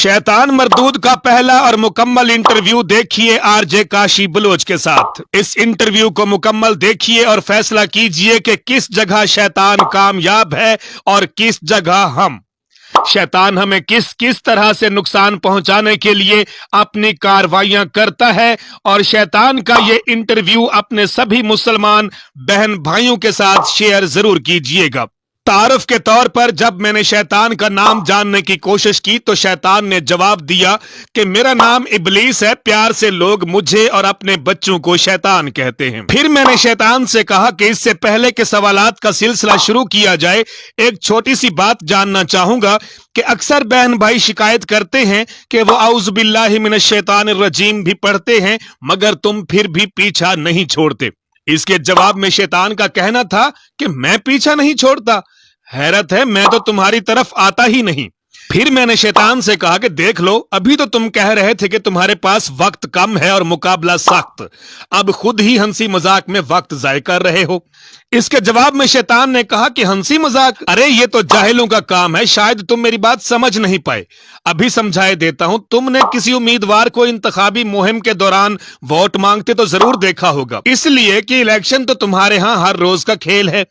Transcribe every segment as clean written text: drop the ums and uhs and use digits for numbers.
शैतान मरदूद का पहला और मुकम्मल इंटरव्यू देखिए आरजे काशी बलोच के साथ। इस इंटरव्यू को मुकम्मल देखिए और फैसला कीजिए कि किस जगह शैतान कामयाब है और किस जगह हम। शैतान हमें किस किस तरह से नुकसान पहुंचाने के लिए अपनी कार्रवाइयां करता है, और शैतान का ये इंटरव्यू अपने सभी मुसलमान बहन भाइयों के साथ शेयर जरूर कीजिएगा। तारुफ के तौर पर जब मैंने शैतान का नाम जानने की कोशिश की तो शैतान ने जवाब दिया कि मेरा नाम इबलीस है, प्यार से लोग मुझे और अपने बच्चों को शैतान कहते हैं। फिर मैंने शैतान से कहा कि इससे पहले कि सवालात का सिलसिला शुरू किया जाए, एक छोटी सी बात जानना चाहूंगा कि अक्सर बहन भाई शिकायत करते हैं कि वो औज़ु बिल्लाहि मिनश शैतानिर रजीम भी पढ़ते हैं मगर तुम फिर भी पीछा नहीं छोड़ते। इसके जवाब में शैतान का कहना था कि मैं पीछा नहीं छोड़ता, हैरत है, मैं तो तुम्हारी तरफ आता ही नहीं। फिर मैंने शैतान से कहा कि देख लो, अभी तो तुम कह रहे थे कि तुम्हारे पास वक्त कम है और मुकाबला सख्त, अब खुद ही हंसी मजाक में वक्त जाया कर रहे हो। इसके जवाब में शैतान ने कहा कि हंसी मजाक, अरे ये तो जाहिलों का काम है, शायद तुम मेरी बात समझ नहीं पाए, अभी समझाए देता हूं। तुमने किसी उम्मीदवार को इंतखाबी मुहिम के दौरान वोट मांगते तो जरूर देखा होगा, इसलिए कि इलेक्शन तो तुम्हारे यहाँ हर रोज का खेल है।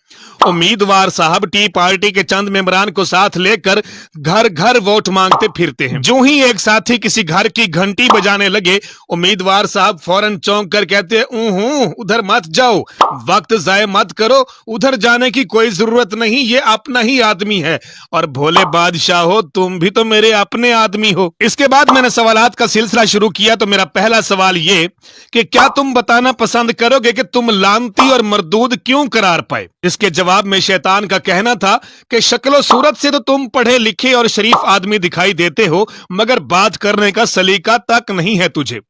उम्मीदवार साहब टी पार्टी के चंद मेंबरान को साथ लेकर घर घर वोट मांगते फिरते हैं। जो ही एक साथी किसी घर की घंटी बजाने लगे, उम्मीदवार साहब फौरन चौंक कर कहते हैं, उधर मत जाओ, वक्त जाया मत करो, उधर जाने की कोई जरूरत नहीं, ये अपना ही आदमी है। और भोले बादशाह हो, तुम भी तो मेरे अपने आदमी हो। इसके बाद मैंने सवालात का सिलसिला शुरू किया तो मेरा पहला सवाल ये कि क्या तुम बताना पसंद करोगे कि तुम लानती और मरदूद क्यों करार पाए। इसके जवाब में शैतान का कहना था कि शक्लो सूरत से तो तुम पढ़े लिखे और शरीफ आदमी दिखाई देते हो, मगर बात करने का सलीका तक नहीं है तुझे।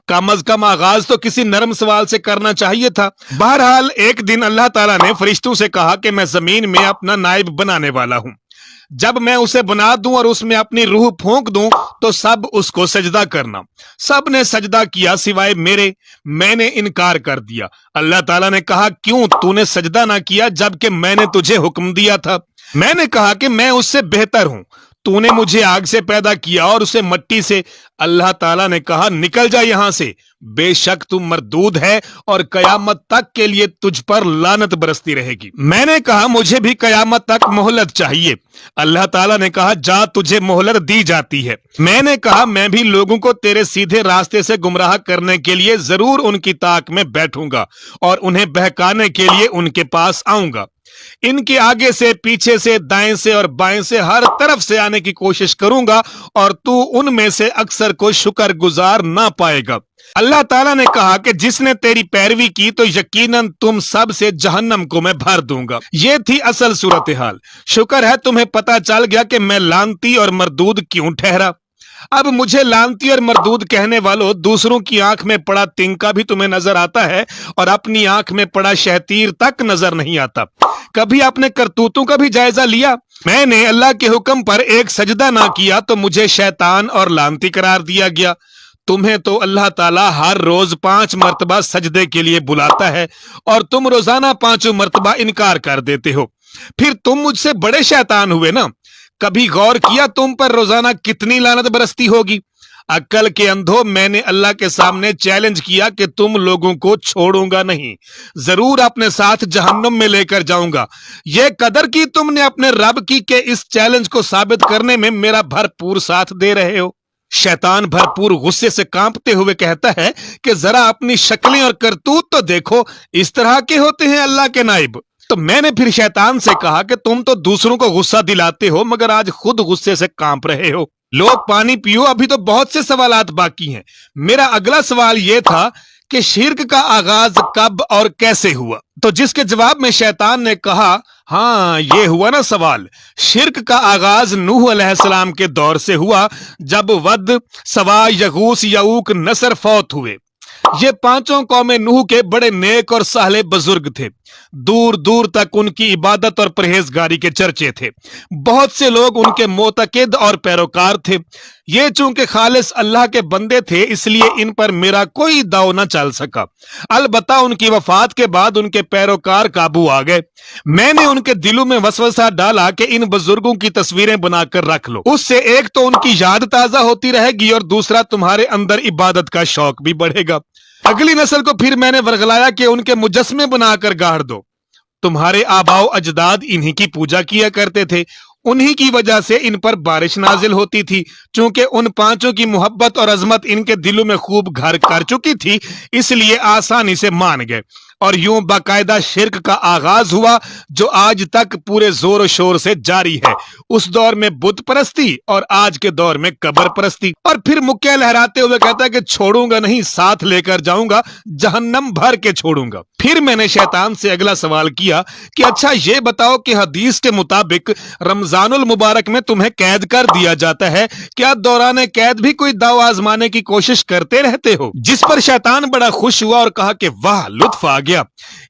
कम अज कम आगाज तो किसी नरम सवाल से करना चाहिए था। बहरहाल एक दिन अल्लाह ताला ने फरिश्तों से कहा कि मैं जमीन में अपना नाइब बनाने वाला हूं, जब मैं उसे बना दूं और उसमें अपनी रूह फूंक दूं तो सब उसको सजदा करना। सब ने सजदा किया सिवाय मेरे, मैंने इनकार कर दिया। अल्लाह ताला ने कहा क्यों तूने सजदा ना किया जबकि मैंने तुझे हुक्म दिया था। मैंने कहा कि मैं उससे बेहतर हूं, तूने मुझे आग से पैदा किया और उसे मट्टी से। अल्लाह ताला ने कहा निकल जा यहां से, बेशक तू मरदूद है और कयामत तक के लिए तुझ पर लानत बरसती रहेगी। मैंने कहा मुझे भी कयामत तक मोहलत चाहिए। अल्लाह ताला ने कहा जा तुझे मोहलत दी जाती है। मैंने कहा मैं भी लोगों को तेरे सीधे रास्ते से गुमराह करने के लिए जरूर उनकी ताक में बैठूंगा और उन्हें बहकाने के लिए उनके पास आऊंगा। इनके आगे से, पीछे से, दाएं से और बाएं से हर तरफ से आने की कोशिश करूंगा और तू उनमें से अक्सर को शुक्रगुजार ना पाएगा। अल्लाह ताला ने कहा कि जिसने तेरी पैरवी की तो यकीनन तुम सब से जहन्नम को मैं भर दूंगा। ये थी असल सूरत हाल। शुक्र है तुम्हें पता चल गया कि मैं लानती और मरदूद क्यों ठहरा। अब मुझे लानती और मरदूद कहने वालों, दूसरों की आंख में पड़ा तिनका भी तुम्हें नजर आता है और अपनी आंख में पड़ा शहतीर तक नजर नहीं आता। कभी अपने करतूतों का भी जायजा लिया? मैंने अल्लाह के हुक्म पर एक सजदा ना किया तो मुझे शैतान और लानती करार दिया गया। तुम्हें तो अल्लाह ताला हर रोज 5 मर्तबा सजदे के लिए बुलाता है और तुम रोजाना 5 मर्तबा इनकार कर देते हो। फिर तुम मुझसे बड़े शैतान हुए ना। कभी गौर किया तुम पर रोजाना कितनी लानत बरसती होगी? अक्ल के अंधों, मैंने अल्लाह के सामने चैलेंज किया कि तुम लोगों को छोड़ूंगा नहीं, जरूर अपने साथ जहन्नुम में लेकर जाऊंगा। यह कदर की तुमने अपने रब की के इस चैलेंज को साबित करने में मेरा भरपूर साथ दे रहे हो। शैतान भरपूर गुस्से से कांपते हुए कहता है कि जरा अपनी शक्लें और करतूत तो देखो, इस तरह के होते हैं अल्लाह के नाइब। तो मैंने फिर शैतान से कहा कि तुम तो दूसरों को गुस्सा दिलाते हो मगर आज खुद गुस्से से कांप रहे हो। लोग पानी पियो, अभी तो बहुत से सवालात बाकी हैं। मेरा अगला सवाल यह था कि शिर्क का आगाज कब और कैसे हुआ, तो जिसके जवाब में शैतान ने कहा हाँ ये हुआ ना सवाल। शिर्क का आगाज नूह अलैहिस्सलाम के दौर से हुआ जब वद, सवा, यगूस, यऊक, नसर फौत हुए। ये 5 कौमें नूह के बड़े नेक और साले बुजुर्ग थे। दूर दूर तक उनकी इबादत और परहेजगारी के चर्चे थे। बहुत से लोग उनके मोतकिद और पैरोकार थे। ये चूंकि खालिस अल्लाह के बंदे थे, इसलिए इन पर मेरा कोई दाव न चल सका। अलबत्ता उनकी वफात के बाद उनके पैरोकार काबू आ गए। मैंने उनके दिलों में वसवसा डाला कि इन बुजुर्गों की तस्वीरें बनाकर रख लो, उससे एक तो उनकी याद ताजा होती रहेगी और दूसरा तुम्हारे अंदर इबादत का शौक भी बढ़ेगा। अगली नस्ल को फिर मैंने वर्गलाया कि उनके मुजस्मे बनाकर गाड़ दो। तुम्हारे आबाओ अजदाद इन्हीं की पूजा किया करते थे, उन्हीं की वजह से इन पर बारिश नाजिल होती थी। चूंकि उन पांचों की मोहब्बत और अजमत इनके दिलों में खूब घर कर चुकी थी, इसलिए आसानी से मान गए और यूं बाकायदा शिर्क का आगाज हुआ जो आज तक पूरे जोर शोर से जारी है। उस दौर में बुत परस्ती और आज के दौर में कब्र परस्ती। और फिर मुक्के लहराते हुए कहता है कि छोड़ूंगा नहीं, साथ लेकर जाऊंगा, जहन्नम भर के छोड़ूंगा। फिर मैंने शैतान से अगला सवाल किया कि अच्छा ये बताओ कि हदीस के मुताबिक रमजानुल मुबारक में तुम्हें कैद कर दिया जाता है, क्या दौरान कैद भी कोई दाव आजमाने की कोशिश करते रहते हो? जिस पर शैतान बड़ा खुश हुआ और कहा कि वाह, लुत्फ आ गया।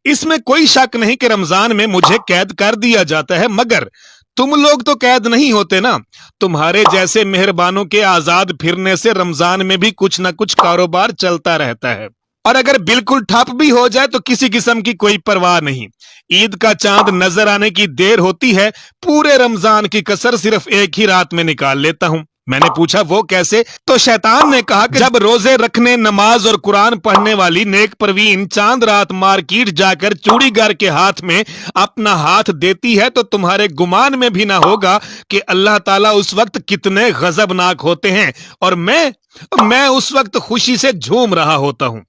इसमें कोई शक नहीं कि रमजान में मुझे कैद कर दिया जाता है, मगर तुम लोग तो कैद नहीं होते ना। तुम्हारे जैसे मेहरबानों के आजाद फिरने से रमजान में भी कुछ ना कुछ कारोबार चलता रहता है, और अगर बिल्कुल ठप भी हो जाए तो किसी किस्म की कोई परवाह नहीं। ईद का चांद नजर आने की देर होती है, पूरे रमजान की कसर सिर्फ एक ही रात में निकाल लेता हूं। मैंने पूछा वो कैसे? तो शैतान ने कहा कि जब रोजे रखने, नमाज और कुरान पढ़ने वाली नेक परवीन चांद रात मार्केट जाकर चूड़ीगर के हाथ में अपना हाथ देती है तो तुम्हारे गुमान में भी ना होगा कि अल्लाह ताला उस वक्त कितने गजबनाक होते हैं, और मैं उस वक्त खुशी से झूम रहा होता हूं।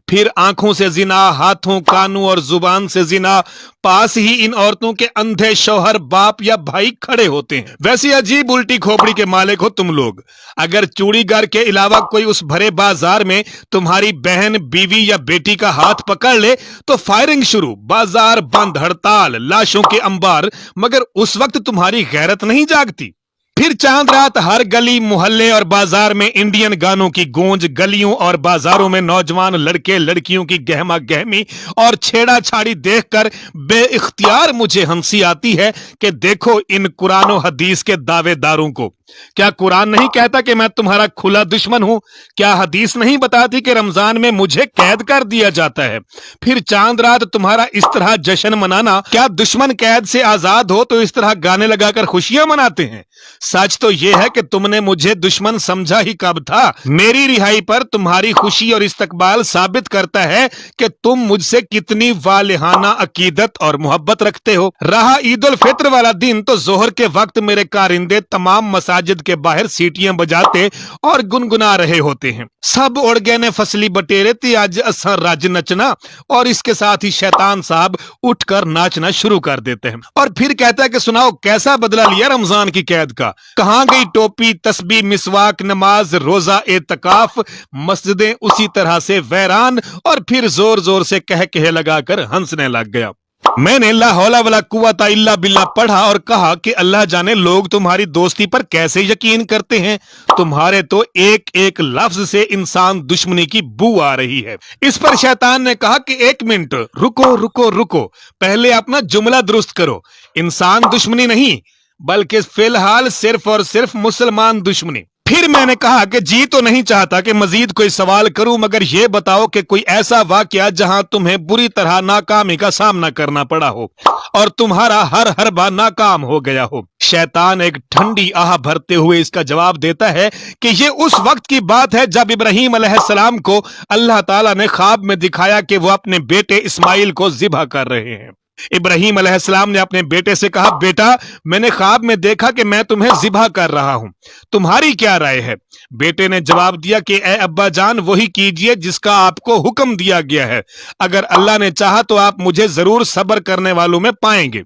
फिर आंखों से जिना, हाथों, कानों और जुबान से जिना, पास ही इन औरतों के अंधे शौहर, बाप या भाई खड़े होते हैं। वैसी अजीब उल्टी खोपड़ी के मालिक हो तुम लोग। अगर चूड़ीगर के अलावा कोई उस भरे बाजार में तुम्हारी बहन, बीवी या बेटी का हाथ पकड़ ले तो फायरिंग शुरू, बाजार बंद, हड़ताल, लाशों के अंबार, मगर उस वक्त तुम्हारी गैरत नहीं जागती। फिर चांद रात हर गली, मोहल्ले और बाजार में इंडियन गानों की गूंज, गलियों और बाजारों में नौजवान लड़के लड़कियों की गहमा गहमी और छेड़ा छाड़ी देखकर बेइख्तियार मुझे हंसी आती है कि देखो इन कुरान और हदीस के दावेदारों को। क्या कुरान नहीं कहता कि मैं तुम्हारा खुला दुश्मन हूं? क्या हदीस नहीं बताती कि रमजान में मुझे कैद कर दिया जाता है? फिर चांद रात तुम्हारा इस तरह जश्न मनाना, क्या दुश्मन कैद से आजाद हो तो इस तरह गाने लगाकर खुशियां मनाते हैं? सच तो यह है कि तुमने मुझे दुश्मन समझा ही कब था। मेरी रिहाई पर तुम्हारी खुशी और इस्तकबाल साबित करता है कि तुम मुझसे कितनी वालिहाना अकीदत और मोहब्बत रखते हो। रहा ईद उल फित्र वाला दिन तो जोहर के वक्त मेरे कारिंदे तमाम मसाजिद के बाहर सीटियां बजाते और गुनगुना रहे होते हैं। सब उड़ गए ने फसली बटेरे थे आज असा रज नचना, और इसके साथ ही शैतान साहब उठकर नाचना शुरू कर देते हैं। और फिर कहता है कि सुनाओ कैसा बदला लिया रमजान की कैद का? कहां गई टोपी, तस्बीह, मिसवाक, नमाज, रोजा, एतकाफ? मस्जिदें उसी तरह से वैरान। और फिर जोर जोर से कह कह लगाकर हंसने लग गया। मैंने ला हौला वला कुव्वता इल्ला बिल्ला पढ़ा और कहा कि अल्लाह जाने लोग तुम्हारी दोस्ती पर कैसे यकीन करते हैं। तुम्हारे तो एक एक लफ्ज से इंसान दुश्मनी की बू आ रही है। इस पर शैतान ने कहा कि एक मिनट, रुको रुको रुको, पहले अपना जुमला दुरुस्त करो। इंसान दुश्मनी नहीं, बल्कि फिलहाल सिर्फ और सिर्फ मुसलमान दुश्मनी। फिर मैंने कहा कि जी तो नहीं चाहता कि मजीद कोई सवाल करूं, मगर यह बताओ कि कोई ऐसा वाकया जहां तुम्हें बुरी तरह नाकामी का सामना करना पड़ा हो और तुम्हारा हर हरबा नाकाम हो गया हो। शैतान एक ठंडी आह भरते हुए इसका जवाब देता है कि यह उस वक्त की बात है जब इब्राहीम अलैहिस्सलाम को अल्लाह ताला ने ख्वाब में दिखाया कि वो अपने बेटे इस्माइल को ज़िबह कर रहे हैं। इब्राहीम अलैहिस्सलाम ने अपने बेटे से कहा, बेटा मैंने ख्वाब में देखा कि मैं तुम्हें ज़िबह कर रहा हूं, तुम्हारी क्या राय है? बेटे ने जवाब दिया कि ए अब्बा जान, वही कीजिए जिसका आपको हुक्म दिया गया है। अगर अल्लाह ने चाहा तो आप मुझे जरूर सब्र करने वालों में पाएंगे।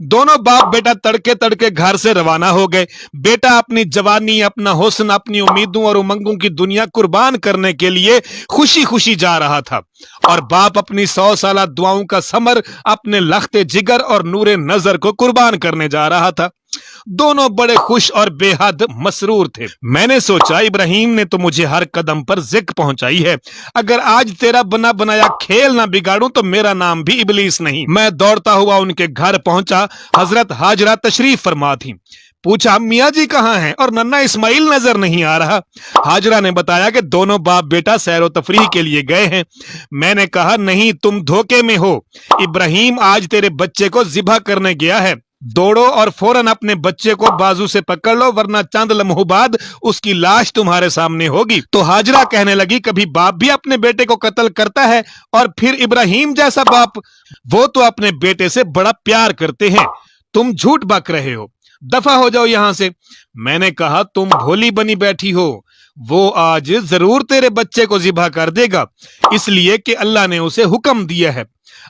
दोनों बाप बेटा तड़के तड़के घर से रवाना हो गए। बेटा अपनी जवानी, अपना हुस्न, अपनी उम्मीदों और उमंगों की दुनिया कुर्बान करने के लिए खुशी खुशी जा रहा था, और बाप अपनी 100 साला दुआओं का समर, अपने लख्ते जिगर और नूरे नजर को कुर्बान करने जा रहा था। दोनों बड़े खुश और बेहद मसरूर थे। मैंने सोचा इब्राहिम ने तो मुझे हर कदम पर ज़िक्र पहुंचाई है, अगर आज तेरा बना बनाया खेल ना बिगाड़ूं तो मेरा नाम भी इबलीस नहीं। मैं दौड़ता हुआ उनके घर पहुंचा। हजरत हाजरा तशरीफ फरमा थी। पूछा मियाँ जी कहाँ हैं और नन्ना इस्माइल नजर नहीं आ रहा। हाजरा ने बताया कि दोनों बाप बेटा सैरो तफरीह के लिए गए हैं। मैंने कहा नहीं, तुम धोखे में हो, इब्राहिम आज तेरे बच्चे को ज़िबा करने गया है। दौड़ो और फौरन अपने बच्चे को बाजू से पकड़ लो, वरना चंद लम्हों बाद उसकी लाश तुम्हारे सामने होगी। तो हाजरा कहने लगी कभी बाप भी अपने बेटे को कत्ल करता है, और फिर इब्राहिम जैसा बाप, वो तो अपने बेटे से बड़ा प्यार करते हैं। तुम झूठ बक रहे हो, दफा हो जाओ यहां से। मैंने कहा तुम भोली बनी बैठी हो, वो आज जरूर तेरे बच्चे को ज़िबा कर देगा, इसलिए कि अल्लाह ने उसे हुक्म दिया है।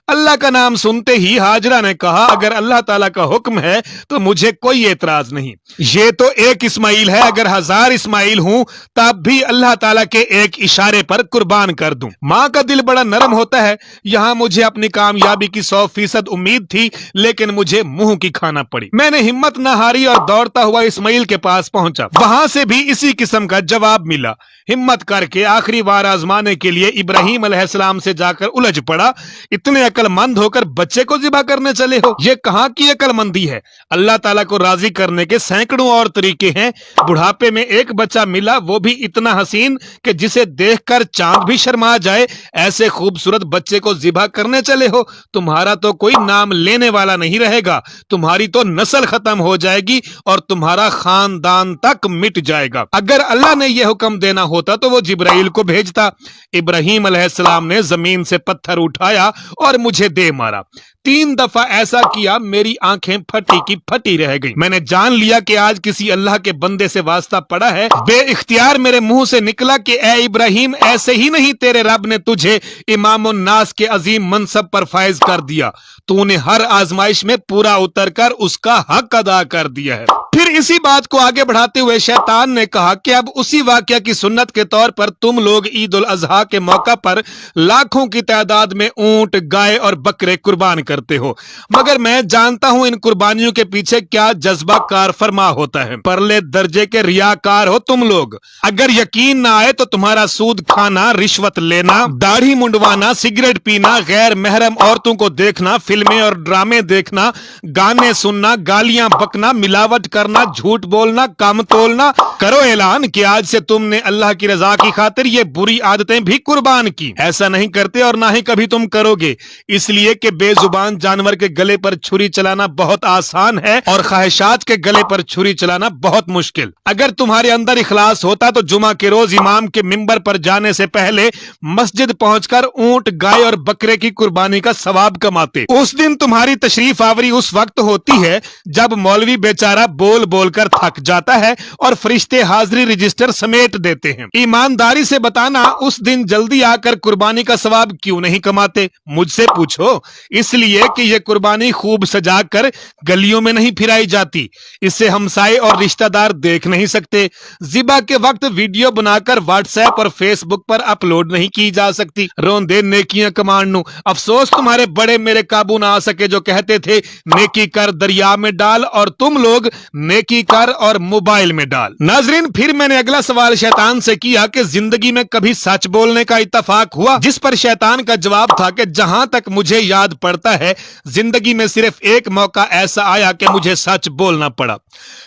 अल्लाह का नाम सुनते ही हाजरा ने कहा अगर अल्लाह ताला का हुक्म है तो मुझे कोई एतराज नहीं। ये तो एक इस्माइल है, अगर 1000 इस्माइल हूं तब भी अल्लाह ताला के एक इशारे पर कुर्बान कर दूं। माँ का दिल बड़ा नरम होता है। यहाँ मुझे अपनी कामयाबी की 100% उम्मीद थी, लेकिन मुझे मुंह की खाना पड़ी। मैंने हिम्मत न हारी और दौड़ता हुआ इस्माइल के पास पहुंचा। वहां से भी इसी किस्म का जवाब मिला। हिम्मत करके आखिरी बार आजमाने के लिए इब्राहिम अलैहिस्सलाम से जाकर उलझ पड़ा। इतने अक्लमंद होकर बच्चे को ज़िबा करने चले हो, ये कहाँ की अक्लमंदी है। अल्लाह ताला को राजी करने के सैकड़ों और तरीके हैं। बुढ़ापे में एक बच्चा मिला, वो भी इतना हसीन कि जिसे देखकर चांद भी शर्मा जाए, ऐसे खूबसूरत बच्चे को ज़िबा करने चले हो। तुम्हारा तो कोई नाम लेने वाला नहीं रहेगा, तुम्हारी तो नस्ल खत्म हो जाएगी और तुम्हारा खानदान तक मिट जाएगा। अगर अल्लाह ने यह हुक्म देना होता तो वो जिब्राइल को भेजता। इब्राहिम अलैहिस्सलाम ने जमीन से पत्थर उठाया और मुझे दे मारा। 3 दफा ऐसा किया, मेरी आंखें फटी की फटी रह गई। मैंने जान लिया कि आज किसी अल्लाह के बंदे से वास्ता पड़ा है। बेइख्तियार मेरे मुंह से निकला कि ए इब्राहिम, ऐसे ही नहीं तेरे रब ने तुझे इमामुन नास के अजीम मनसब पर फायज कर दिया, तूने हर आजमाइश में पूरा उतर कर उसका हक अदा कर दिया है। फिर इसी बात को आगे बढ़ाते हुए शैतान ने कहा कि अब उसी वाकया की सुन्नत के तौर पर तुम लोग ईद उल अजहा के मौका पर लाखों की तादाद में ऊंट, गाय और बकरे कुर्बान करते हो, मगर मैं जानता हूं इन कुर्बानियों के पीछे क्या जज्बा कार फरमा होता है। परले दर्जे के रियाकार हो तुम लोग। अगर यकीन ना आए तो तुम्हारा सूद खाना, रिश्वत लेना, दाढ़ी मुंडवाना, सिगरेट पीना, गैर महरम औरतों को देखना, फिल्में और ड्रामे देखना, गाने सुनना, गालियां बकना, मिलावट करना, झूठ बोलना, कम तोलना, करो ऐलान कि आज से तुमने अल्लाह की रजा की खातिर ये बुरी आदतें भी कुर्बान की। ऐसा नहीं करते और ना ही कभी तुम करोगे, इसलिए कि बेजुबान जानवर के गले पर छुरी चलाना बहुत आसान है और ख्वाहिशात के गले पर छुरी चलाना बहुत मुश्किल। अगर तुम्हारे अंदर इखलास होता तो जुमा के रोज इमाम के मिंबर पर जाने से पहले मस्जिद पहुंचकर ऊंट, गाय और बकरे की कुर्बानी का सवाब कमाते। उस दिन तुम्हारी तशरीफ आवरी उस वक्त होती है जब मौलवी बेचारा बोल बोल कर थक जाता है और फरिश्ते हाजिरी रजिस्टर समेट देते हैं। ईमानदारी से बताना, उस दिन जल्दी आकर कुर्बानी का सवाब क्यों नहीं कमाते? मुझसे पूछो। इसलिए कि यह कुर्बानी खूब सजाकर गलियों में नहीं फिराई जाती, इससे हमसाए और रिश्तेदार देख नहीं सकते। ज़िबा के वक्त वीडियो बनाकर व्हाट्सएप और फेसबुक पर अपलोड नहीं की जा सकती। रोंदे नेकियां कमांडू, अफसोस तुम्हारे बड़े मेरे काबू ना आ सके जो कहते थे नेकी कर दरिया में डाल, और तुम लोग नेकी कर और मोबाइल में डाल। नाजरीन, फिर मैंने अगला सवाल शैतान से किया कि जिंदगी में कभी सच बोलने का इत्तफाक हुआ, जिस पर शैतान का जवाब था कि जहां तक मुझे याद पड़ता है जिंदगी में सिर्फ एक मौका ऐसा आया कि मुझे सच बोलना पड़ा।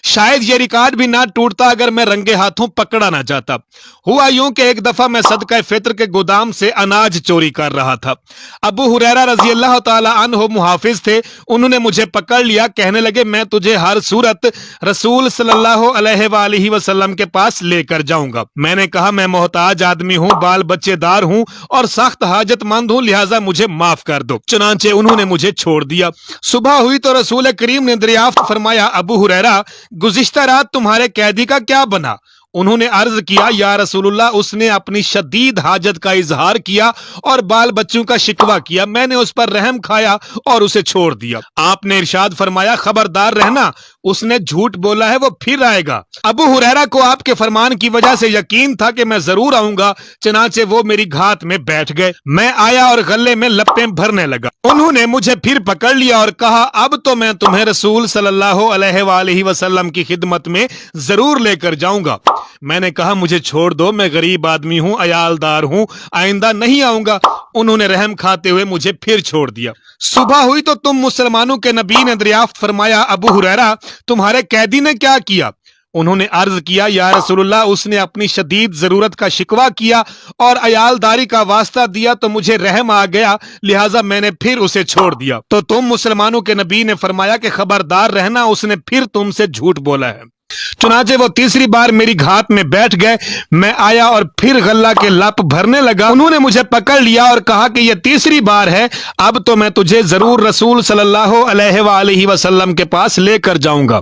शायद ये रिकॉर्ड भी ना टूटता अगर मैं रंगे हाथों पकड़ा ना जाता। हुआ यूं कि एक दफा मैं सदका फित्र के गोदाम से अनाज चोरी कर रहा था। अबू हुरैरा रजी अल्लाह ताला अन्हु मुहाफिज थे। उन्होंने मुझे पकड़ लिया, कहने लगे मैं तुझे हर सूरत रसूल सल्लल्लाहु अलैहि वसल्लम के पास लेकर जाऊंगा। मैंने कहा मैं मोहताज आदमी हूं, बाल बच्चेदार हूं और सख्त हाजतमंद हूं, लिहाजा मुझे माफ कर दो। चुनांचे उन्होंने मुझे छोड़ दिया। सुबह हुई तो रसूल करीम ने दरियाफ्त फरमाया, अबू हुरैरा, गुज़िश्ता रात तुम्हारे कैदी का क्या बना? उन्होंने अर्ज किया, या रसूलुल्लाह, उसने अपनी शदीद हाजत का इजहार किया और बाल बच्चों का शिकवा किया। मैंने उस पर रहम खाया और उसे छोड़ दिया। आपने इरशाद फरमाया, खबरदार रहना, उसने झूठ बोला है, वो फिर आएगा। अबू हुरैरा को आपके फरमान की वजह से यकीन था कि मैं जरूर आऊंगा, चनाचे वो मेरी घात में बैठ गए। मैं आया और गले में लपें भरने लगा। उन्होंने मुझे फिर पकड़ लिया और कहा, अब तो मैं तुम्हें रसूल सल्लल्लाहु अलैहि वसल्लम की खिदमत में जरूर लेकर जाऊंगा। मैंने कहा, मुझे छोड़ दो, मैं गरीब आदमी हूं, अयालदार हूं, आइंदा नहीं आऊंगा। उन्होंने रहम खाते हुए मुझे फिर छोड़ दिया। सुबह हुई तो तुम मुसलमानों के नबी ने दरियाफ्त फरमाया, अबू हुरैरा तुम्हारे कैदी ने क्या किया? उन्होंने अर्ज किया, या रसूलुल्लाह, उसने अपनी शदीद जरूरत का शिकवा किया और अयालदारी का वास्ता दिया तो मुझे रहम आ गया, लिहाजा मैंने फिर उसे छोड़ दिया। तो तुम मुसलमानों के नबी ने फरमाया कि खबरदार रहना, उसने फिर तुमसे झूठ बोला है। चुनाचे वो तीसरी बार मेरी घात में बैठ गए। मैं आया और फिर गल्ला के लप भरने लगा। उन्होंने मुझे पकड़ लिया और कहा कि यह तीसरी बार है, अब तो मैं तुझे जरूर रसूल सल्लल्लाहु अलैहि वसल्लम के पास लेकर जाऊंगा।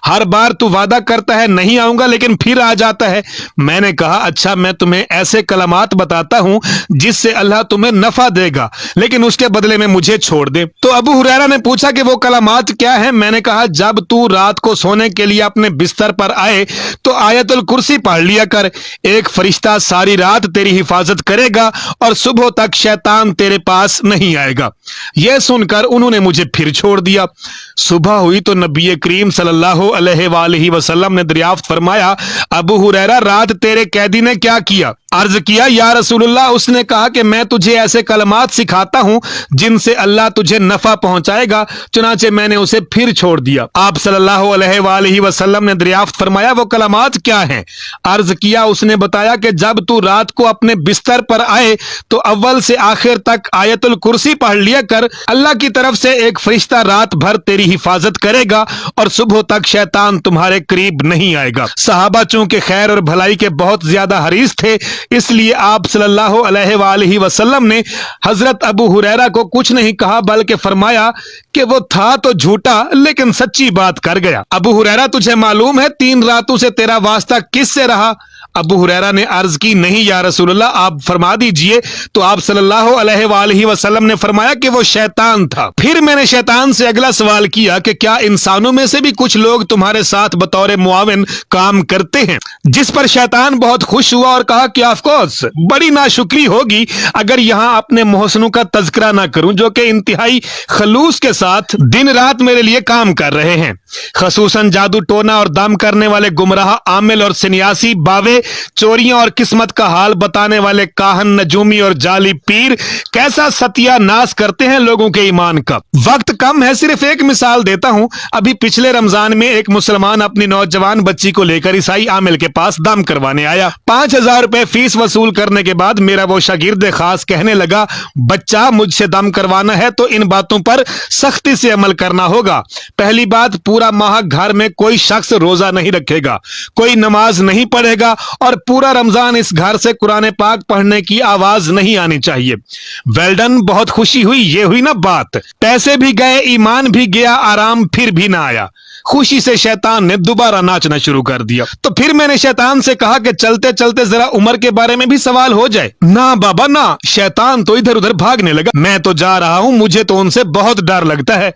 हर बार तू वादा करता है नहीं आऊंगा, लेकिन फिर आ जाता है। मैंने कहा, अच्छा मैं तुम्हें ऐसे कलमात बताता हूं जिससे अल्लाह तुम्हें नफा देगा, लेकिन उसके बदले में मुझे छोड़ दे। तो अबू हुरैरा ने पूछा कि वो कलमात क्या है? मैंने कहा, जब तू रात को सोने के लिए अपने बिस्तर पर आए तो आयतुल कुर्सी पढ़ लिया कर। एक फरिश्ता सारी रात तेरी हिफाजत करेगा और सुबह तक शैतान तेरे पास नहीं आएगा। यह सुनकर उन्होंने मुझे फिर छोड़ दिया। सुबह हुई तो नबी करीम सल्लल्लाहु अलैहि वसल्लम ने दरियाफ्त फरमाया, अबू हुरैरा रात तेरे कैदी ने क्या किया? अर्ज किया, या रसूलुल्लाह, उसने कहा कि मैं तुझे ऐसे कलमात सिखाता हूं जिनसे अल्लाह तुझे नफा पहुंचाएगा। चुनाचे मैंने उसे फिर छोड़ दिया। आप सल्लल्लाहु अलैहि वसल्लम ने दरियाफ्त फरमाया, वो कलमात क्या हैं? अर्ज किया, उसने बताया कि जब तू रात को अपने बिस्तर पर आए तो अव्वल से आखिर तक आयतुल कुर्सी पढ़ लिया कर। अल्लाह की तरफ से एक फरिश्ता रात भर तेरी हिफाजत करेगा और सुबह तक शैतान तुम्हारे करीब नहीं आएगा। सहाबा चूंकि खैर और भलाई के बहुत ज्यादा हरीस थे, इसलिए आप सल्लल्लाहु अलैहि वसल्लम ने हजरत अबू हुरैरा को कुछ नहीं कहा, बल्कि फरमाया कि वो था तो झूठा लेकिन सच्ची बात कर गया। अबू हुरैरा, तुझे मालूम है 3 रातों से तेरा वास्ता किससे रहा? अबू हुरैरा ने अर्ज की, नहीं या रसूलुल्लाह, आप फरमा दीजिए। तो आप सल्लल्लाहु अलैहि वसल्लम ने फरमाया कि वो शैतान था। फिर मैंने शैतान से अगला सवाल किया कि क्या इंसानों में से भी कुछ लोग तुम्हारे साथ बतौर मुआविन काम करते हैं? जिस पर शैतान बहुत खुश हुआ और कहा कि ऑफ कोर्स, बड़ी नाशुक्री होगी अगर यहाँ अपने मोहसिनों का तज़किरा ना करूं जो कि इंतहाई खलूस के साथ दिन रात मेरे लिए काम कर रहे हैं। खसूसन जादू टोना और दम करने वाले गुमराह आमिल और सन्यासी, बावे, चोरियां और किस्मत का हाल बताने वाले काहन, नजूमी और जाली पीर कैसा सत्यानाश करते हैं लोगों के ईमान का। वक्त कम है, सिर्फ एक मिसाल देता हूं। अभी पिछले रमजान में एक मुसलमान अपनी नौजवान बच्ची को लेकर ईसाई आमिल के पास दम करवाने आया। 5000 रुपए फीस वसूल करने के बाद मेरा वो शागिर्द खास कहने लगा, बच्चा मुझसे दम करवाना है तो इन बातों पर सख्ती से अमल करना होगा। पहली बात, पूरा माह घर में कोई शख्स रोजा नहीं रखेगा, कोई नमाज नहीं पढ़ेगा और पूरा रमजान इस घर से कुरान पाक पढ़ने की आवाज नहीं आनी चाहिए। वेल्डन, बहुत खुशी हुई। ये हुई ना बात, पैसे भी गए, ईमान भी गया, आराम फिर भी ना आया। खुशी से शैतान ने दोबारा नाचना शुरू कर दिया। तो फिर मैंने शैतान से कहा कि चलते चलते जरा उम्र के बारे में भी सवाल हो जाए। ना बाबा ना, शैतान तो इधर उधर भागने लगा। मैं तो जा रहा हूं, मुझे तो उनसे बहुत डर लगता है।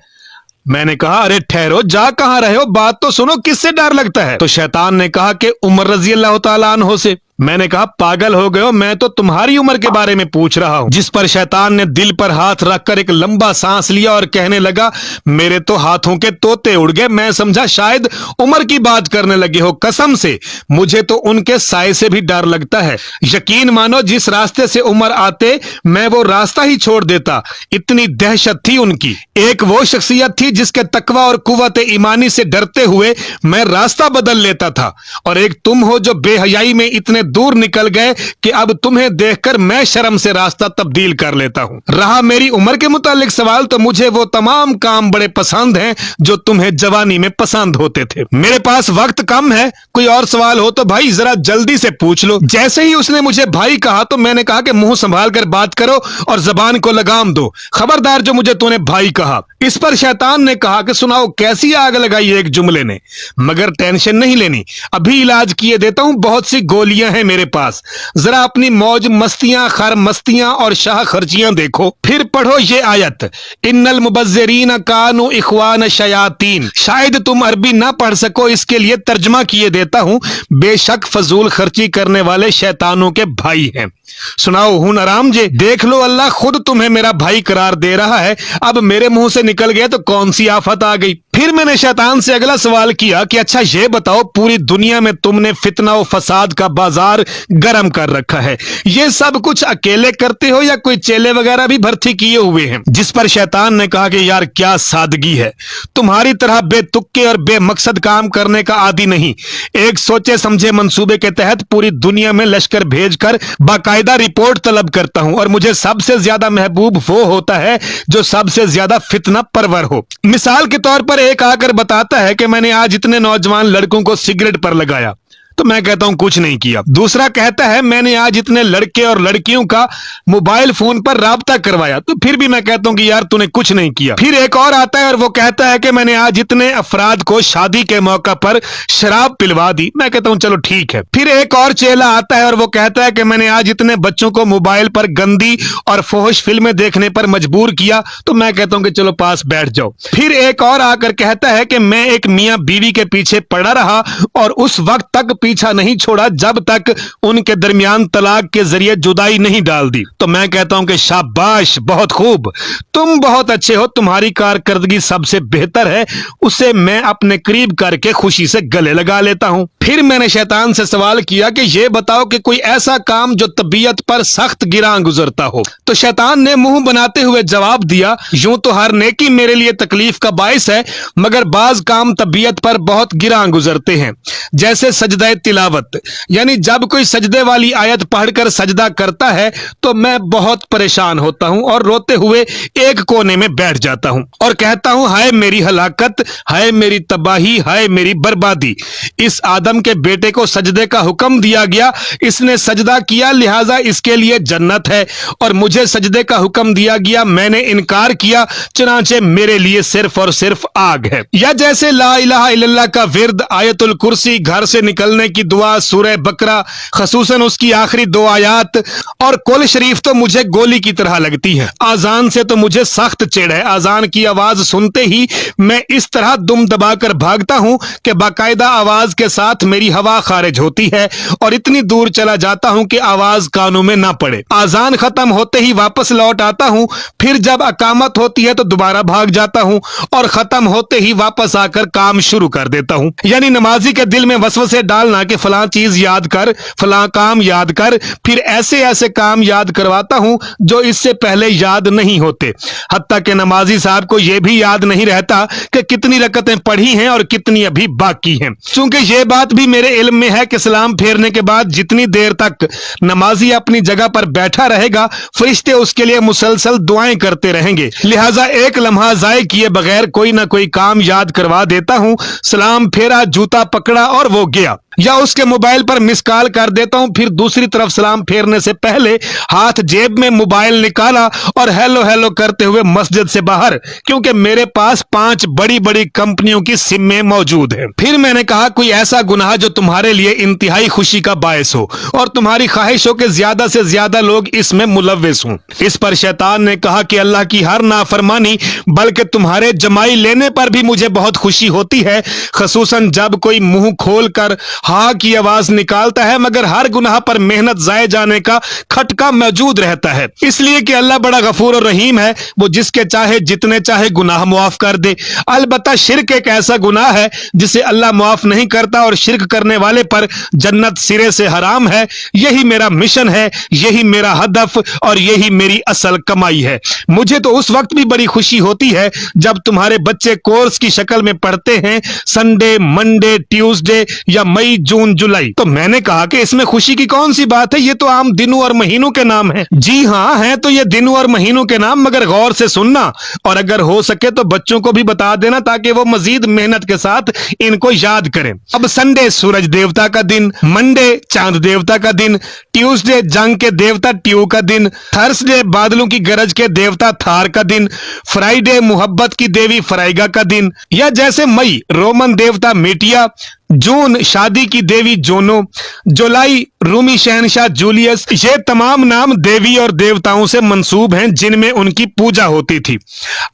मैंने कहा, अरे ठहरो, जा कहां रहे हो, बात तो सुनो, किससे डर लगता है? तो शैतान ने कहा कि उमर रजी अल्लाह तआला अन्हो से। मैंने कहा, पागल हो गए हो, मैं तो तुम्हारी उम्र के बारे में पूछ रहा हूं। जिस पर शैतान ने दिल पर हाथ रखकर एक लंबा सांस लिया और कहने लगा, मेरे तो हाथों के तोते उड़ गए। मैं समझा शायद उम्र की बात करने लगे हो। कसम से मुझे तो उनके साए से भी डर लगता है। यकीन मानो, जिस रास्ते से उमर आते मैं वो रास्ता ही छोड़ देता, इतनी दहशत थी उनकी। एक वो शख्सियत थी जिसके तकवा और कुव्वत ईमानी से डरते हुए मैं रास्ता बदल लेता था, और एक तुम हो जो बेहयाई में इतने दूर निकल गए कि अब तुम्हें देखकर मैं शर्म से रास्ता तब्दील कर लेता हूं। रहा मेरी उम्र के मुतालिक सवाल, तो मुझे वो तमाम काम बड़े पसंद हैं जो तुम्हें जवानी में पसंद होते थे। मेरे पास वक्त कम है, कोई और सवाल हो तो भाई जरा जल्दी से पूछ लो। जैसे ही उसने मुझे भाई कहा तो मैंने कहा कि मुंह संभाल कर बात करो और जबान को लगाम दो। खबरदार जो मुझे तूने भाई कहा। इस पर शैतान ने कहा कि सुनाओ कैसी आग लगाई एक जुमले ने, मगर टेंशन नहीं लेनी, अभी इलाज किए देता हूं, बहुत सी गोलियां हैं मेरे पास, जरा अपनी मौज मस्तियां खर मस्तियां और शाह खर्चियां देखो। फिर पढ़ो ये आयत, इन्नल मुबज्जिरीन कानू इख्वान शयातीन। शायद तुम अरबी ना पढ़ सको, इसके लिए तर्जमा किए देता हूं, बेशक फजूल खर्ची करने वाले शैतानों के भाई हैं। सुनाओ हुन आराम जे, देख लो अल्लाह खुद तुम्हें मेरा भाई करार दे रहा है, अब मेरे मुंह से निकल गया तो कौन सी आफत आ गई। फिर मैंने शैतान से अगला सवाल किया कि अच्छा ये बताओ, पूरी दुनिया में तुमने फितना और फसाद का बाजार गर्म कर रखा है, ये सब कुछ अकेले करते हो या कोई चेले वगैरह भी भर्ती किए हुए हैं? जिस पर शैतान ने कहा कि यार क्या सादगी है, तुम्हारी तरह बेतुक्के और बेमकसद काम करने का आदी नहीं, एक सोचे समझे मंसूबे के तहत पूरी दुनिया में लश्कर भेजकर बाकायदा रिपोर्ट तलब करता हूं, और मुझे सबसे ज्यादा महबूब वो होता है जो सबसे ज्यादा फितना परवर हो। मिसाल के तौर पर एक आकर बताता है कि मैंने आज इतने नौजवान लड़कों को सिगरेट पर लगाया, तो मैं कहता हूं कुछ नहीं किया। दूसरा कहता है मैंने आज इतने लड़के और लड़कियों का मोबाइल फोन पर राब्ता करवाया, तो फिर भी मैं कहता हूं कि यार तूने कुछ नहीं किया। फिर एक और आता है और वो कहता है कि मैंने आज इतने अफराद को शादी के मौका पर शराब पिलवा दी, मैं कहता हूं चलो ठीक है। फिर एक और चेला आता है और वो कहता है कि मैंने आज इतने बच्चों को मोबाइल पर गंदी और फोहश फिल्में देखने पर मजबूर किया, तो मैं कहता हूं कि चलो पास बैठ जाओ। फिर एक और आकर कहता है कि मैं एक मियां बीवी के पीछे पड़ा रहा और उस वक्त तक पीछा नहीं छोड़ा जब तक उनके दरमियान तलाक के जरिए जुदाई नहीं डाल दी, तो मैं कहता हूं कि शाबाश, बहुत खूब, तुम बहुत अच्छे हो, तुम्हारी कारकर्दगी सबसे बेहतर है, उसे मैं अपने करीब करके खुशी से गले लगा लेता हूं। फिर मैंने शैतान से सवाल किया कि यह बताओ कि कोई ऐसा काम जो तबीयत पर सख्त गिरां गुजरता हो, तो शैतान ने मुंह बनाते हुए जवाब दिया, यूं तो हर नेकी मेरे लिए तकलीफ का बायस है, मगर बाज काम तबीयत पर बहुत गिरां गुजरते हैं, जैसे सजदा तिलावत, यानी जब कोई सजदे वाली आयत पढ़कर सजदा करता है तो मैं बहुत परेशान होता हूं और रोते हुए एक कोने में बैठ जाता हूं और कहता हूं हाय मेरी हलाकत, हाय मेरी तबाही, हाय मेरी बर्बादी। इस आदम के बेटे को सजदे का हुक्म दिया गया, इसने सजदा किया, लिहाजा इसके लिए जन्नत है, और मुझे सजदे का हुक्म दिया गया, मैंने इनकार किया, चुनांचे मेरे लिए सिर्फ और सिर्फ आग है। या जैसे ला इलाहा इल्लल्लाह का विर्द, आयतुल कुर्सी, घर से निकलने की दुआ, सूरह बकरा, खसूसन उसकी आखिरी 2 आयात और कुल शरीफ तो मुझे गोली की तरह लगती है। आजान से तो मुझे सख्त चिढ़ है, आजान की आवाज सुनते ही मैं इस तरह दुम दबाकर भागता हूं कि बाकायदा आवाज के साथ मेरी हवा खारिज होती है और इतनी दूर चला जाता हूं कि आवाज कानों में ना पड़े। आजान खत्म होते ही वापस लौट आता हूं, फिर जब अकामत होती है तो दोबारा भाग जाता हूं और खत्म होते ही वापस आकर काम शुरू कर देता हूं। यानी नमाजी के दिल में वसवसे डालना कि फलां चीज याद कर, फलां काम याद कर, फिर ऐसे ऐसे काम याद करवाता हूं जो इससे पहले याद नहीं होते। हत्ता कि नमाजी साहब को यह भी याद नहीं रहता कि कितनी रकतें पढ़ी हैं और कितनी अभी बाकी हैं। चूंकि यह बात भी मेरे इल्म में है कि सलाम फेरने के बाद जितनी देर तक नमाजी अपनी जगह पर बैठा रहेगा, फरिश्ते उसके लिए मुसलसल दुआएं करते रहेंगे, लिहाजा एक लम्हा जाए किए बगैर कोई ना कोई काम याद करवा देता हूं। सलाम फेरा, जूता पकड़ा और वो गया, या उसके मोबाइल पर मिस कॉल कर देता हूं, फिर दूसरी तरफ सलाम फेरने से पहले हाथ जेब में मोबाइल निकाला और हेलो हेलो करते हुए मस्जिद से बाहर, क्योंकि मेरे पास 5 बड़ी बड़ी कंपनियों की सिमें मौजूद हैं। फिर मैंने कहा कोई ऐसा गुनाह जो तुम्हारे लिए इंतहाई खुशी का बायस हो और तुम्हारी ख्वाहिश हो कि ज्यादा से ज्यादा लोग इसमें मुलव्विस हों। इस पर शैतान ने कहा कि अल्लाह की हर नाफरमानी, बल्कि तुम्हारे जमाई लेने पर भी मुझे बहुत खुशी होती है, खसूसन जब कोई मुंह खोल कर हाँ की आवाज निकालता है, मगर हर गुनाह पर मेहनत जाए जाने का खटका मौजूद रहता है, इसलिए कि अल्लाह बड़ा गफूर और रहीम है, वो जिसके चाहे जितने चाहे गुनाह मुआफ कर दे। अलबत्ता शिर्क एक ऐसा गुनाह है जिसे अल्लाह मुआफ नहीं करता और शिर्क करने वाले पर जन्नत सिरे से हराम है। यही मेरा मिशन है, यही मेरा हदफ और यही मेरी असल कमाई है। मुझे तो उस वक्त भी बड़ी खुशी होती है जब तुम्हारे बच्चे कोर्स की शक्ल में पढ़ते हैं, संडे, मंडे, ट्यूसडे या मई मई जून जुलाई। तो मैंने कहा कि इसमें खुशी की कौन सी बात है, ये तो आम दिनों और महीनों के नाम है। जी हाँ, है तो ये दिनों और महीनों के नाम, मगर गौर से सुनना और अगर हो सके तो बच्चों को भी बता देना ताकि वो मजीद मेहनत के साथ इनको याद करें। अब संडे सूरज देवता का दिन, मंडे चांद देवता का दिन, ट्यूसडे जंग के देवता ट्यू का दिन, थर्सडे बादलों की गरज के देवता थार का दिन, फ्राइडे मोहब्बत की देवी फ्राइगा का दिन, या जैसे मई रोमन देवता मेटिया, जून शादी की देवी जोनो, जुलाई रूमी शहनशाह जूलियस। ये तमाम नाम देवी और देवताओं से मंसूब हैं जिनमें उनकी पूजा होती थी।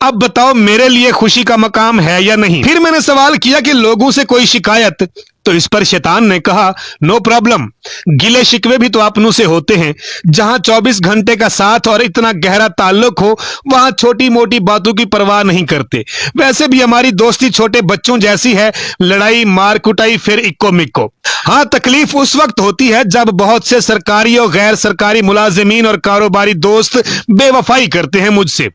अब बताओ मेरे लिए खुशी का मकाम है या नहीं। फिर मैंने सवाल किया कि लोगों से कोई शिकायत, तो इस पर शैतान ने कहा नो प्रॉब्लम, गिले शिकवे भी तो अपनों से होते हैं। जहां 24 घंटे का साथ और इतना गहरा ताल्लुक हो वहां छोटी मोटी बातों की परवाह नहीं करते। वैसे भी हमारी दोस्ती छोटे बच्चों जैसी है, लड़ाई मार कुटाई फिर इक्को मिक्को। हाँ, तकलीफ उस वक्त होती है जब बहुत से सरकारी और गैर सरकारी मुलाजिमीन और कारोबारी दोस्त बेवफाई करते हैं मुझसे।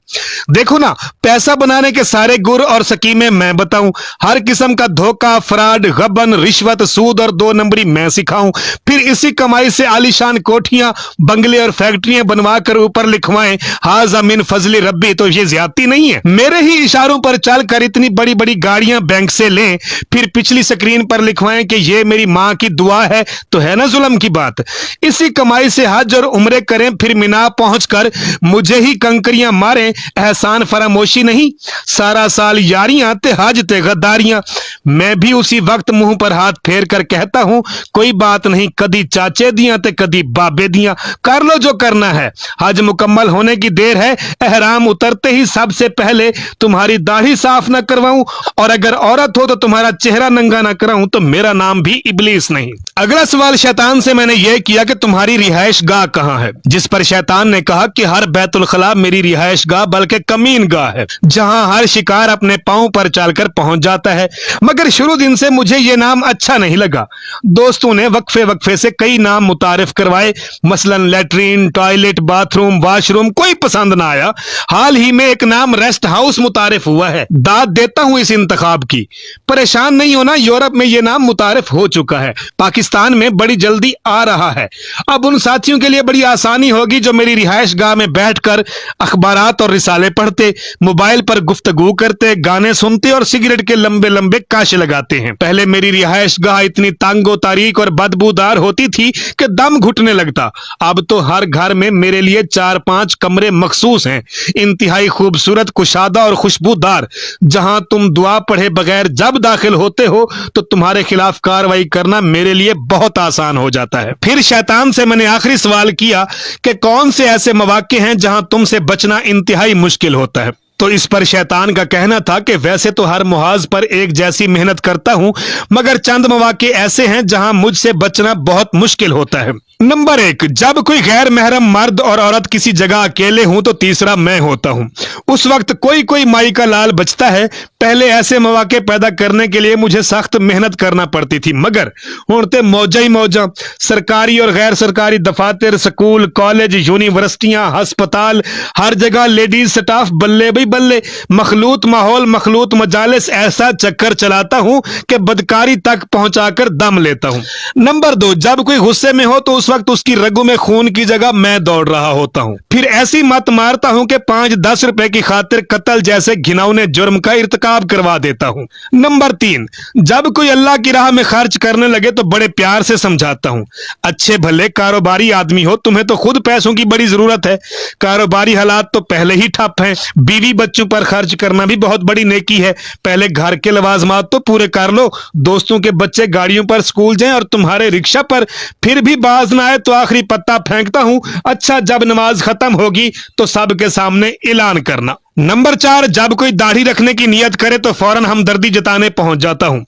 देखो ना, पैसा बनाने के सारे गुर और सकीमें मैं बताऊं, हर किस्म का धोखा, फ्रॉड, गबन, रिश्वत, सूद और 2 नंबरी मैं सिखाऊं, फिर इसी कमाई से आलीशान कोठियां, बंगले और फैक्ट्रियां बनवा कर ऊपर लिखवाएं हाजा मिन फजली रब्बी। तो ये ज्यादती नहीं है? मेरे ही इशारों पर चलकर इतनी बड़ी बड़ी गाड़ियां बैंक से लें, फिर पिछली स्क्रीन पर लिखवाएं कि ये मेरी मां की दुआ है, तो है ना जुल्म की बात। इसी कमाई से हज और उम्रे करें, फिर मीना पहुंचकर मुझे ही कंकरियां मारें, एहसान फरामोशी नहीं। सारा साल यारियां ते हज ते गद्दारियां। मैं भी उसी वक्त मुंह पर हाथ फेर कर कहता हूं कोई बात नहीं, कदी चाचे दियां ते कदी बाबे दियां, कर लो जो करना है। हज मुकम्मल होने की देर है, एहराम उतरते ही सबसे पहले तुम्हारी दाढ़ी साफ न करवाऊं, और अगर औरत हो तो तुम्हारा चेहरा नंगा न कराऊं, तो मेरा नाम भी इब्लीस नहीं। अगला सवाल शैतान से मैंने यह किया कि तुम्हारी रिहाइश गाह कहां है, जिस पर शैतान ने कहा कि हर बैतुल खला मेरी रिहाइश गाह बल्कि कमीन गाह है, जहां हर शिकार अपने पांव पर चलकर पहुंच जाता है। मगर शुरू दिन से मुझे यह नाम अच्छा नहीं लगा। दोस्तों ने वक्फे वक्फे से कई नाम मुतारिफ करवाए, मसलन लेटरीन, टॉयलेट, बाथरूम, वॉशरूम, कोई पसंद ना आया। हाल ही में एक नाम रेस्ट हाउस मुतारिफ हुआ है। दाद देता हूं इस इंतखाब की। परेशान नहीं होना, यूरोप में यह नाम मुतारिफ हो चुका है, पाकिस्तान में बड़ी जल्दी आ रहा है। अब उन साथियों के लिए बड़ी आसानी होगी जो मेरी रिहाइश गाह में बैठकर अखबारात और रिसाले पढ़ते, मोबाइल पर गुफ्तगू करते, गाने सुनते और सिगरेट के लंबे लंबे काशे लगाते हैं। पहले मेरी रिहाइश गाह इतनी तांगो तारीक और बदबूदार होती थी कि दम घुटने लगता। अब तो हर घर में मेरे लिए 4-5 कमरे मखसूस हैं, इंतहाई खूबसूरत, कुशादा और खुशबूदार, जहां तुम दुआ पढ़े बगैर जब दाखिल होते हो तो तुम्हारे खिलाफ कार्रवाई करना मेरे लिए बहुत आसान हो जाता है। फिर शैतान से मैंने आखिरी सवाल किया कि कौन से ऐसे मौके हैं जहां तुमसे बचना इंतहाई मुश्किल होता है। तो इस पर शैतान का कहना था कि वैसे तो हर मुहाज पर एक जैसी मेहनत करता हूं, मगर चंद मौके ऐसे हैं जहां मुझसे बचना बहुत मुश्किल होता है। नंबर 1, जब कोई गैर महरम मर्द और औरत किसी जगह अकेले हूं तो तीसरा मैं होता हूं। उस वक्त कोई कोई माई का लाल बचता है। पहले ऐसे मौके पैदा करने के लिए मुझे सख्त मेहनत करना पड़ती थी, मगर हुण मौजा ही मौजा। सरकारी और गैर सरकारी दफातर, स्कूल, कॉलेज, यूनिवर्सिटियां, हस्पताल, हर जगह लेडीज स्टाफ, बल्ले भाई बल्ले, मखलूत माहौल, मखलूत मजालिस, ऐसा चक्कर चलाता हूं कि बदकारी तक पहुंचाकर दम लेता हूं। नंबर 2, जब कोई गुस्से में हो तो उस वक्त उसकी रगों में खून की जगह मैं दौड़ रहा होता हूं। फिर ऐसी मत मारता हूं कि 5-10 रुपए की खातिर कत्ल जैसे घिनौने जुर्म का इर्तिकाब करवा देता हूं। नंबर 3, जब कोई अल्लाह की राह में खर्च करने लगे तो बड़े प्यार से समझाता हूं। अच्छे भले कारोबारी आदमी हो, तुम्हें तो खुद पैसों की बड़ी जरूरत है, कारोबारी हालात तो पहले ही ठप हैं। बीवी बच्चों पर खर्च करना भी बहुत बड़ी नेकी है, पहले घर के लवाजमात तो पूरे कर लो। दोस्तों के बच्चे गाड़ियों पर स्कूल जाएं और तुम्हारे रिक्शा पर, फिर भी बाज ना आए तो आखिरी पत्ता फेंकता हूं। अच्छा, जब नमाज खत्म होगी तो सबके सामने ऐलान करना। नंबर 4, जब कोई दाढ़ी रखने की नियत करे तो फौरन हमदर्दी जताने पहुंच जाता हूं।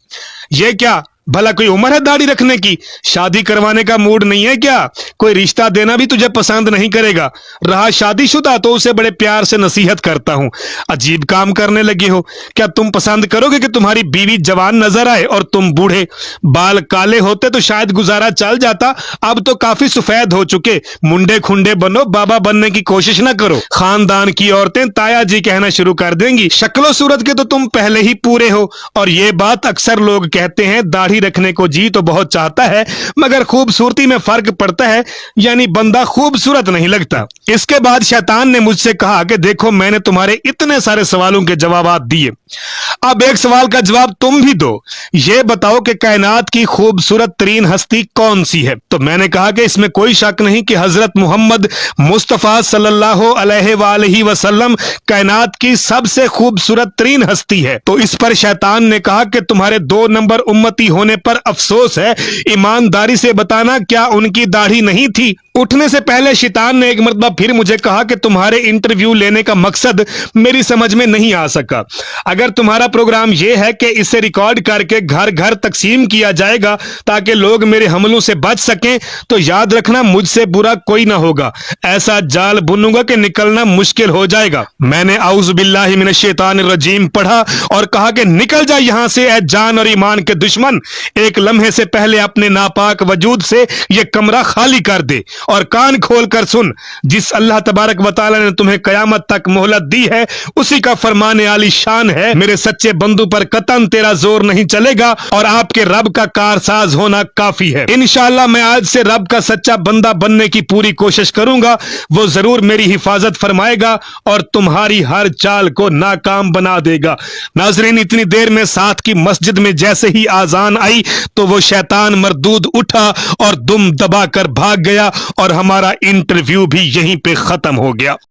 यह क्या भला कोई उम्र है दाढ़ी रखने की? शादी करवाने का मूड नहीं है क्या? कोई रिश्ता देना भी तुझे पसंद नहीं करेगा। रहा शादीशुदा तो उसे बड़े प्यार से नसीहत करता हूं। अजीब काम करने लगे हो। क्या तुम पसंद करोगे कि तुम्हारी बीवी जवान नजर आए और तुम बूढ़े? बाल काले होते तो शायद गुजारा चल जाता, अब तो काफी सफेद हो चुके। मुंडे खुंडे बनो, बाबा बनने की कोशिश ना करो। खानदान की औरतें ताया जी कहना शुरू कर देंगी। शक्लो सूरत के तो तुम पहले ही पूरे हो, और ये बात अक्सर लोग कहते हैं दाढ़ी दाढ़ी रखने को जी तो बहुत चाहता है, मगर खूबसूरती में फर्क पड़ता है, यानी बंदा खूबसूरत नहीं लगता। इसके बाद शैतान ने मुझसे कहा कि देखो, मैंने तुम्हारे इतने सारे सवालों के जवाब दिए, अब एक सवाल का जवाब तुम भी दो। ये बताओ कि कायनात की खूबसूरत तरीन हस्ती कौन सी है? तो मैंने कहा कि इसमें कोई शक नहीं कि हजरत मोहम्मद मुस्तफ़ा सल्लल्लाहु अलैहि वसल्लम कायनात की सबसे खूबसूरत तरीन हस्ती है। तो इस पर शैतान ने कहा कि तुम्हारे 2 नंबर उम्मती होने पर अफसोस है, ईमानदारी से बताना क्या उनकी दाढ़ी नहीं थी? उठने से पहले शैतान ने एक मरतबा फिर मुझे कहा कि तुम्हारे इंटरव्यू लेने का मकसद मेरी समझ में नहीं आ सका। अगर तुम्हारा प्रोग्राम यह है कि इसे रिकॉर्ड करके घर घर तकसीम किया जाएगा ताकि लोग मेरे हमलों से बच सकें, तो याद रखना मुझसे बुरा कोई ना होगा। ऐसा जाल बुनूंगा कि निकलना मुश्किल हो जाएगा। मैंने औज़ु बिल्लाहि मिनश शैतानिर रजीम पढ़ा और कहा कि निकल जा यहां से ए जान और ईमान के दुश्मन। एक लम्हे से पहले अपने नापाक वजूद से यह कमरा खाली कर दे और कान खोल कर सुन। जिस अल्लाह तबारक व तआला ने तुम्हें कयामत तक मोहलत दी है, उसी का फरमाने आली शान है। मेरे सच्चे बंदू पर कतन तेरा जोर नहीं चलेगा और आपके रब का कारसाज होना काफी है। इंशाअल्लाह मैं आज से रब का सच्चा बंदा बनने की पूरी कोशिश करूंगा। वो जरूर मेरी हिफाजत फरमाएगा और तुम्हारी हर चाल को नाकाम बना देगा। नाज़रीन, इतनी देर में साथ की मस्जिद में जैसे ही आजान आई तो वो शैतान मरदूद उठा और दुम दबा कर भाग गया और हमारा इंटरव्यू भी यहीं पे खत्म हो गया।